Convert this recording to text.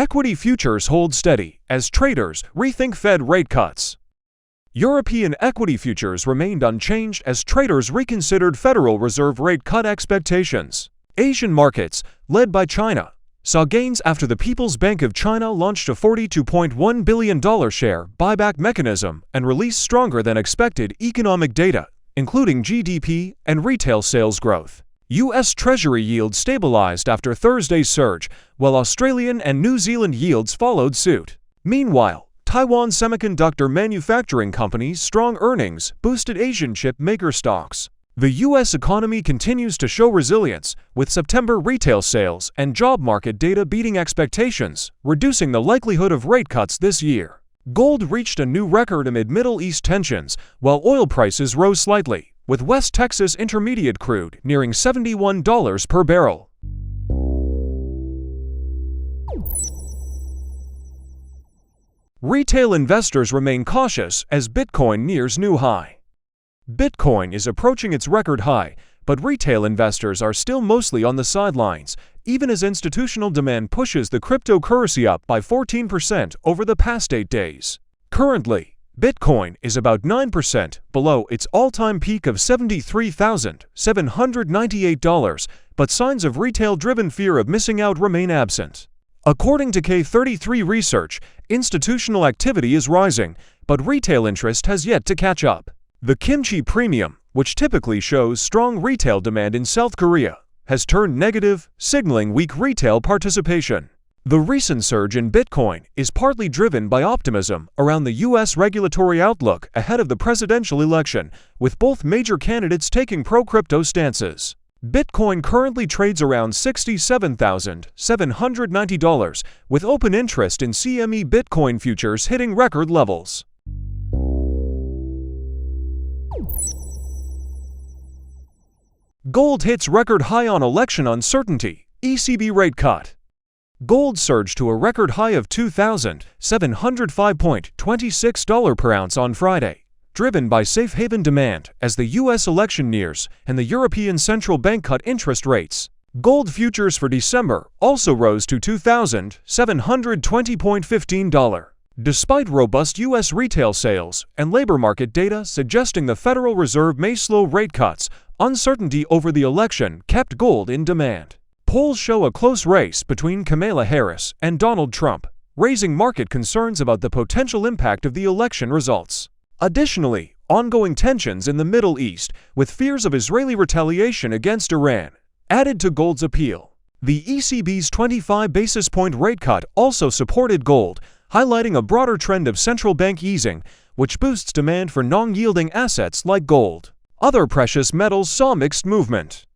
Equity futures hold steady as traders rethink Fed rate cuts. European equity futures remained unchanged as traders reconsidered Federal Reserve rate cut expectations. Asian markets, led by China, saw gains after the People's Bank of China launched a $42.1 billion share buyback mechanism and released stronger than expected economic data, including GDP and retail sales growth. U.S. Treasury yields stabilized after Thursday's surge, while Australian and New Zealand yields followed suit. Meanwhile, Taiwan semiconductor manufacturing companies' strong earnings boosted Asian chip maker stocks. The U.S. economy continues to show resilience, with September retail sales and job market data beating expectations, reducing the likelihood of rate cuts this year. Gold reached a new record amid Middle East tensions, while oil prices rose slightly, with West Texas Intermediate crude nearing $71 per barrel. Retail investors remain cautious as Bitcoin nears new high. Bitcoin is approaching its record high, but retail investors are still mostly on the sidelines, even as institutional demand pushes the cryptocurrency up by 14% over the past 8 days. Currently, Bitcoin is about 9% below its all-time peak of $73,798, but signs of retail-driven fear of missing out remain absent. According to K33 Research, institutional activity is rising, but retail interest has yet to catch up. The kimchi premium, which typically shows strong retail demand in South Korea, has turned negative, signaling weak retail participation. The recent surge in Bitcoin is partly driven by optimism around the U.S. regulatory outlook ahead of the presidential election, with both major candidates taking pro-crypto stances. Bitcoin currently trades around $67,790, with open interest in CME Bitcoin futures hitting record levels. Gold hits record high on election uncertainty, ECB rate cut. Gold surged to a record high of $2,705.26 per ounce on Friday, driven by safe haven demand as the U.S. election nears and the European Central Bank cut interest rates. Gold futures for December also rose to $2,720.15. Despite robust U.S. retail sales and labor market data suggesting the Federal Reserve may slow rate cuts, uncertainty over the election kept gold in demand. Polls show a close race between Kamala Harris and Donald Trump, raising market concerns about the potential impact of the election results. Additionally, ongoing tensions in the Middle East, with fears of Israeli retaliation against Iran, added to gold's appeal. The ECB's 25 basis point rate cut also supported gold, highlighting a broader trend of central bank easing, which boosts demand for non-yielding assets like gold. Other precious metals saw mixed movement.